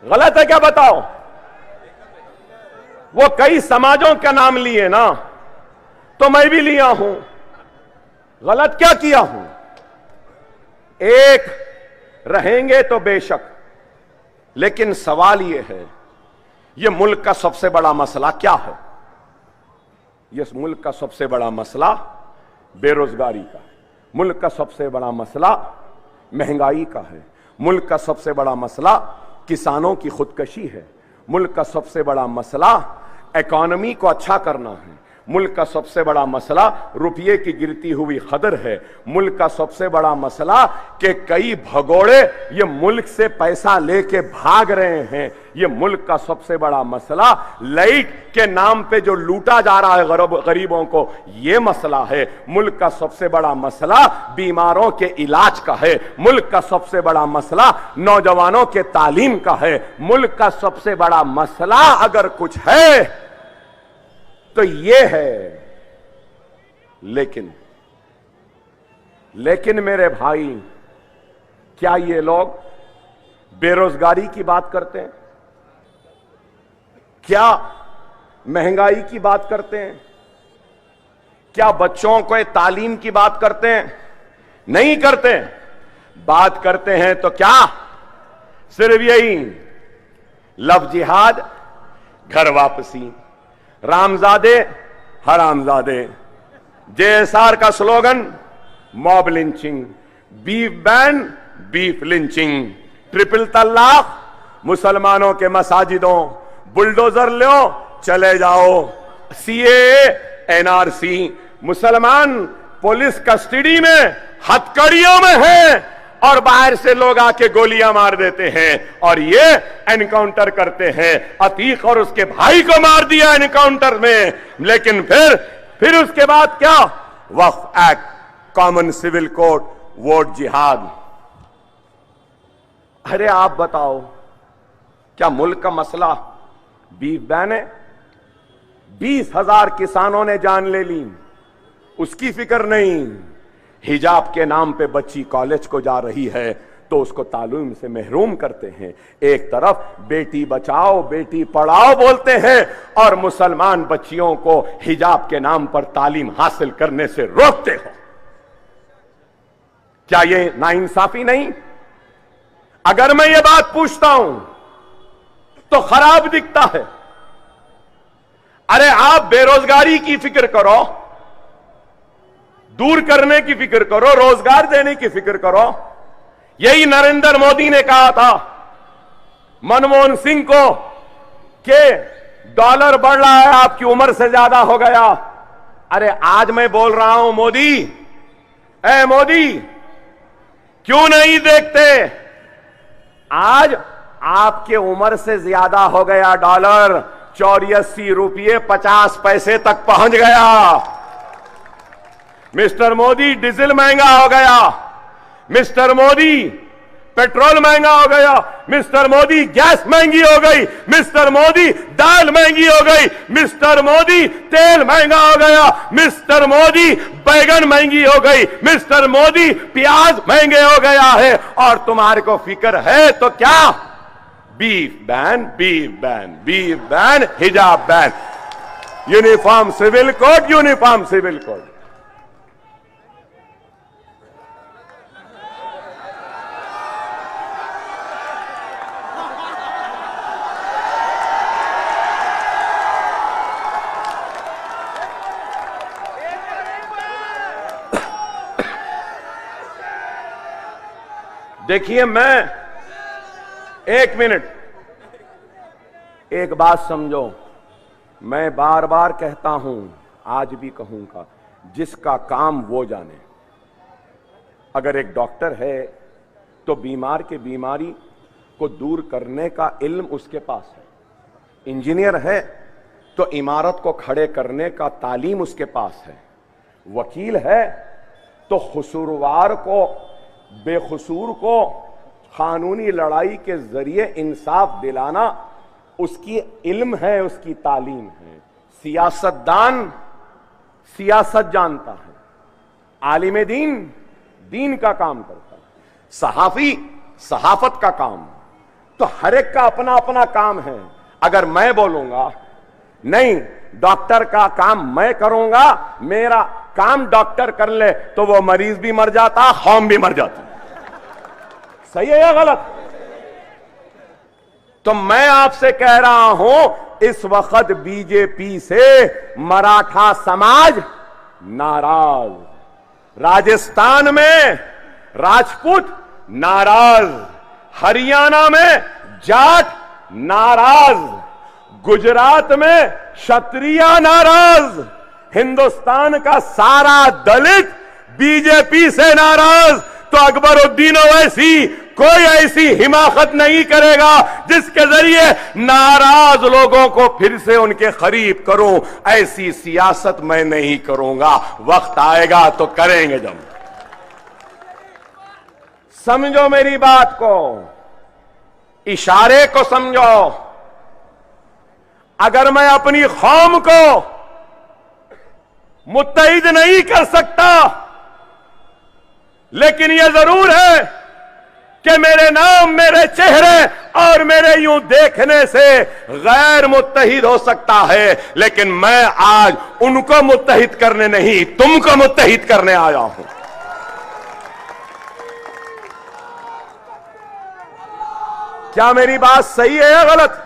गलत है क्या बताओ? वो कई समाजों का नाम लिए ना, तो मैं भी लिया हूं। गलत क्या किया हूं? एक रहेंगे तो बेशक, लेकिन सवाल यह है, यह मुल्क का सबसे बड़ा मसला क्या है? यह मुल्क का सबसे बड़ा मसला बेरोजगारी का है। मुल्क का सबसे बड़ा मसला महंगाई का है। मुल्क का सबसे बड़ा मसला किसानों की खुदकशी है। मुल्क का सबसे बड़ा मसला इकोनॉमी को अच्छा करना है। मुल्क का सबसे बड़ा मसला रुपये की गिरती हुई कदर है। मुल्क का सबसे बड़ा मसला कि कई भगोड़े ये मुल्क से पैसा लेके भाग रहे हैं। ये मुल्क का सबसे बड़ा मसला लाइट के नाम पे जो लूटा जा रहा है गरीबों को, ये मसला है। मुल्क का सबसे बड़ा मसला बीमारों के इलाज का है। मुल्क का सबसे बड़ा मसला नौजवानों के तालीम का है। मुल्क का सबसे बड़ा मसला अगर कुछ है तो ये है। लेकिन मेरे भाई, क्या ये लोग बेरोजगारी की बात करते हैं? क्या महंगाई की बात करते हैं? क्या बच्चों को तालीम की बात करते हैं? नहीं करते। बात करते हैं तो क्या? सिर्फ यही, लव जिहाद, घर वापसी, रामजादे हरामजादे, जेएसआर का slogan mob lynching, beef ban beef lynching, triple तलाक, मुसलमानों के मसाजिदों बुलडोजर लो चले जाओ, सीएए एनआरसी, मुसलमान पुलिस कस्टडी में हथकड़ियों में हैं और बाहर से लोग आके गोलियां मार देते हैं और ये एनकाउंटर करते हैं। अतीक और उसके भाई को मार दिया एनकाउंटर में, लेकिन फिर उसके बाद क्या? Waqf act, common civil code, vote जिहाद। अरे आप बताओ, क्या मुल्क का मसला बीफ बैन है? 20,000 किसानों ने जान ले ली, उसकी फिक्र नहीं। हिजाब के नाम पे बच्ची कॉलेज को जा रही है तो उसको तालीम से महरूम करते हैं। एक तरफ बेटी बचाओ बेटी पढ़ाओ बोलते हैं और मुसलमान बच्चियों को हिजाब के नाम पर तालीम हासिल करने से रोकते हो। क्या ये नाइंसाफी नहीं? अगर मैं ये बात पूछता हूं तो खराब दिखता है। अरे आप बेरोजगारी की फिक्र करो, दूर करने की फिक्र करो, रोजगार देने की फिक्र करो। यही नरेंद्र मोदी ने कहा था मनमोहन सिंह को कि डॉलर बढ़ रहा है, आपकी उम्र से ज्यादा हो गया। अरे आज मैं बोल रहा हूं मोदी, ए मोदी, क्यों नहीं देखते? आज आपके उम्र से ज्यादा हो गया डॉलर, 84 रुपये 50 पैसे तक पहुंच गया। मिस्टर मोदी, डीजल महंगा हो गया। मिस्टर मोदी, पेट्रोल महंगा हो गया। मिस्टर मोदी, गैस महंगी हो गई। मिस्टर मोदी, दाल महंगी हो गई। मिस्टर मोदी, तेल महंगा हो गया। मिस्टर मोदी, बैगन महंगी हो गई। मिस्टर मोदी, प्याज महंगे हो गया है। और तुम्हारे को फिक्र है तो क्या? Beef ban beef ban beef ban, हिजाब ban, uniform civil code uniform civil code. देखिए, मैं एक मिनट, एक बात समझो, मैं बार बार कहता हूं, आज भी कहूंगा, जिसका काम वो जाने। अगर एक डॉक्टर है तो बीमार के बीमारी को दूर करने का इल्म उसके पास है। इंजीनियर है तो इमारत को खड़े करने का तालीम उसके पास है। वकील है तो कसूरवार को, बेकसूर को कानूनी लड़ाई के जरिए इंसाफ दिलाना उसकी इल्म है, उसकी तालीम है। सियासतदान सियासत जानता है, आलिम दीन दीन का काम करता है, सहाफी सहाफत का काम। तो हर एक का अपना अपना काम है। अगर मैं बोलूंगा नहीं डॉक्टर का काम मैं करूंगा, मेरा काम डॉक्टर कर ले, तो वो मरीज भी मर जाता, कौम भी मर जाती। सही है या गलत? तो मैं आपसे कह रहा हूं, इस वक्त बीजेपी से मराठा समाज नाराज, राजस्थान में राजपूत नाराज, हरियाणा में जाट नाराज, गुजरात में क्षत्रिय नाराज, हिंदुस्तान का सारा दलित बीजेपी से नाराज। तो अकबरुद्दीन ओवैसी कोई ऐसी हिमाकत नहीं करेगा जिसके जरिए नाराज लोगों को फिर से उनके करीब करूं। ऐसी सियासत मैं नहीं करूंगा। वक्त आएगा तो करेंगे। जब समझो मेरी बात को, इशारे को समझो। अगर मैं अपनी कौम को मुत्तहिद नहीं कर सकता, लेकिन यह जरूर है कि मेरे नाम, मेरे चेहरे और मेरे यूं देखने से गैर मुत्तहिद हो सकता है, लेकिन मैं आज उनको मुत्तहिद करने नहीं, तुमको मुत्तहिद करने आया हूं। क्या मेरी बात सही है या गलत?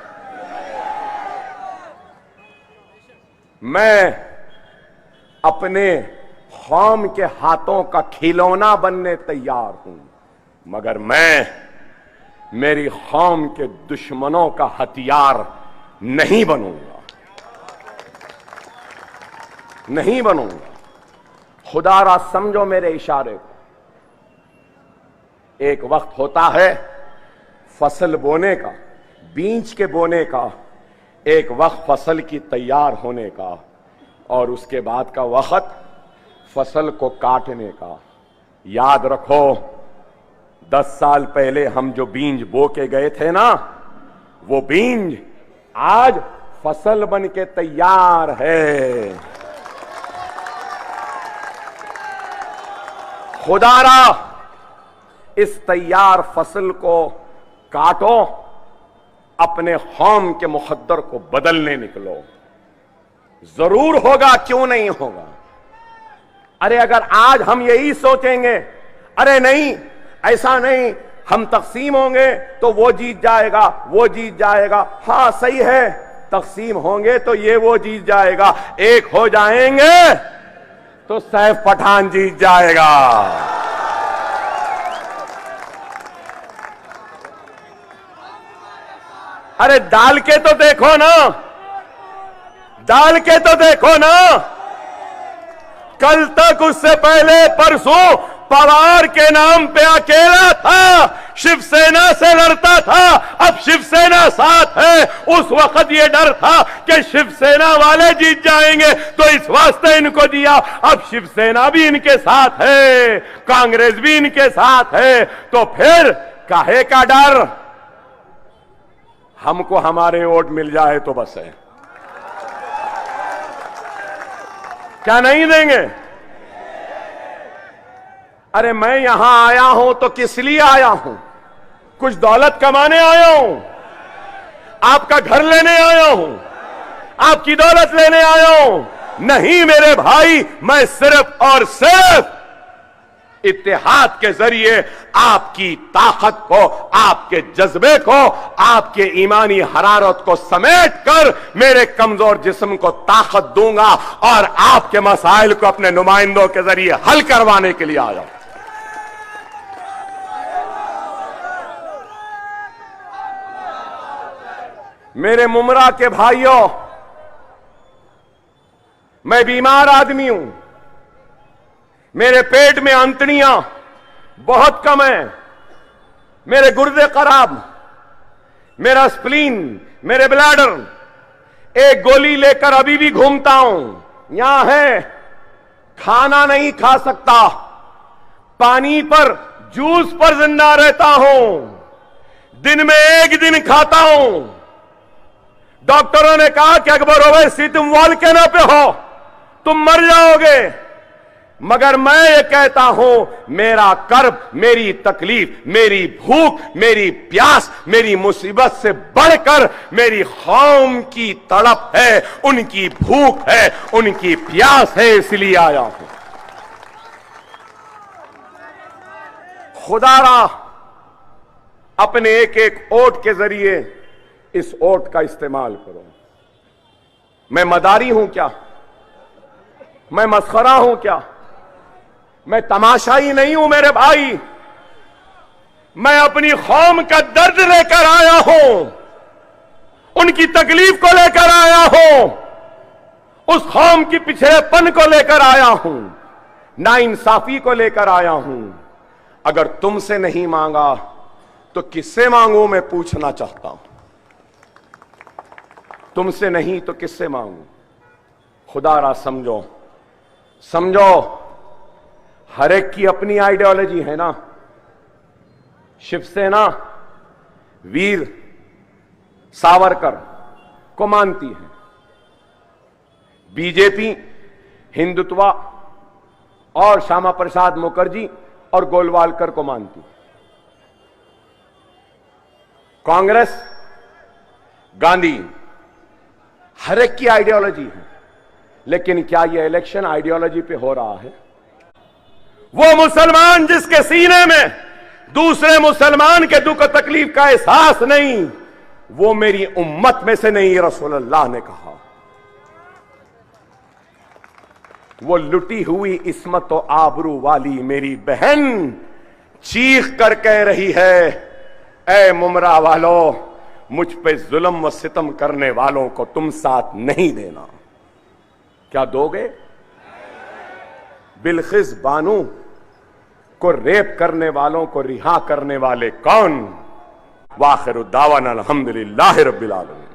मैं अपने कौम के हाथों का खिलौना बनने तैयार हूं, मगर मैं मेरी कौम के दुश्मनों का हथियार नहीं बनूंगा, नहीं बनूंगा। खुदारा समझो मेरे इशारे को। एक वक्त होता है फसल बोने का, बीज के बोने का, एक वक्त फसल की तैयार होने का, और उसके बाद का वक्त फसल को काटने का। याद रखो, 10 साल पहले हम जो बीज बो के गए थे ना, वो बीज आज फसल बन के तैयार है। खुदारा इस तैयार फसल को काटो, अपने कौम के मुकद्दर को बदलने निकलो। जरूर होगा, क्यों नहीं होगा। अरे अगर आज हम यही सोचेंगे, अरे नहीं ऐसा नहीं, हम तकसीम होंगे तो वो जीत जाएगा, वो जीत जाएगा। हाँ सही है, तकसीम होंगे तो ये वो जीत जाएगा, एक हो जाएंगे तो सैफ पठान जीत जाएगा। अरे डाल के तो देखो ना, डाल के तो देखो ना। कल तक, उससे पहले परसों पवार के नाम पे अकेला था, शिवसेना से लड़ता था। अब शिवसेना साथ है। उस वक्त ये डर था कि शिवसेना वाले जीत जाएंगे, तो इस वास्ते इनको दिया। अब शिवसेना भी इनके साथ है, कांग्रेस भी इनके साथ है, तो फिर काहे का डर? हमको हमारे वोट मिल जाए तो बस है। क्या नहीं देंगे? अरे मैं यहां आया हूं तो किस लिए आया हूं? कुछ दौलत कमाने आया हूं, आपका घर लेने आया हूं, आपकी दौलत लेने आया हूं? नहीं मेरे भाई, मैं सिर्फ और सिर्फ इत्तेहाद के जरिए आपकी ताकत को, आपके जज्बे को, आपके ईमानी हरारत को समेट कर मेरे कमजोर जिस्म को ताकत दूंगा और आपके मसाइल को अपने नुमाइंदों के जरिए हल करवाने के लिए आया। मेरे मुमरा के भाइयों, मैं बीमार आदमी हूं, मेरे पेट में अंतड़ियां बहुत कम है, मेरे गुर्दे खराब, मेरा स्प्लीन, मेरे ब्लैडर, एक गोली लेकर अभी भी घूमता हूं। यहां है, खाना नहीं खा सकता, पानी पर, जूस पर जिंदा रहता हूं, दिन में एक दिन खाता हूं। डॉक्टरों ने कहा कि अकबर ओवैसी तुम वॉल्केनो पे हो, तुम मर जाओगे, मगर मैं ये कहता हूं, मेरा कर्ब, मेरी तकलीफ, मेरी भूख, मेरी प्यास, मेरी मुसीबत से बढ़कर मेरी कौम की तड़प है, उनकी भूख है, उनकी प्यास है, इसलिए आया हूं। खुदारा अपने एक एक ओट के जरिए इस ओट का इस्तेमाल करो। मैं मदारी हूं क्या? मैं मस्खरा हूं क्या? मैं तमाशाई नहीं हूं मेरे भाई। मैं अपनी कौम का दर्द लेकर आया हूं, उनकी तकलीफ को लेकर आया हूं, उस कौम की पिछड़ेपन को लेकर आया हूं, नाइंसाफी को लेकर आया हूं। अगर तुमसे नहीं मांगा तो किससे मांगू? मैं पूछना चाहता हूं। तुमसे नहीं तो किससे मांगू? खुदारा समझो, समझो, हर एक की अपनी आइडियोलॉजी है ना। शिवसेना वीर सावरकर को मानती है, बीजेपी हिंदुत्व और श्यामा प्रसाद मुखर्जी और गोलवालकर को मानती है, कांग्रेस गांधी, हर एक की आइडियोलॉजी है। लेकिन क्या यह इलेक्शन आइडियोलॉजी पे हो रहा है? वो मुसलमान जिसके सीने में दूसरे मुसलमान के दुख तकलीफ का एहसास नहीं, वो मेरी उम्मत में से नहीं, रसूलुल्लाह ने कहा। वो लुटी हुई इस्मत और आबरू वाली मेरी बहन चीख कर कह रही है, ऐ मुमरा वालों, मुझ पे जुल्म व सितम करने वालों को तुम साथ नहीं देना। क्या दोगे? बिल्किस बानो को रेप करने वालों को रिहा करने वाले कौन? वाखिर दावाना अल्हम्दुलिल्लाहि रब्बिल आलमीन।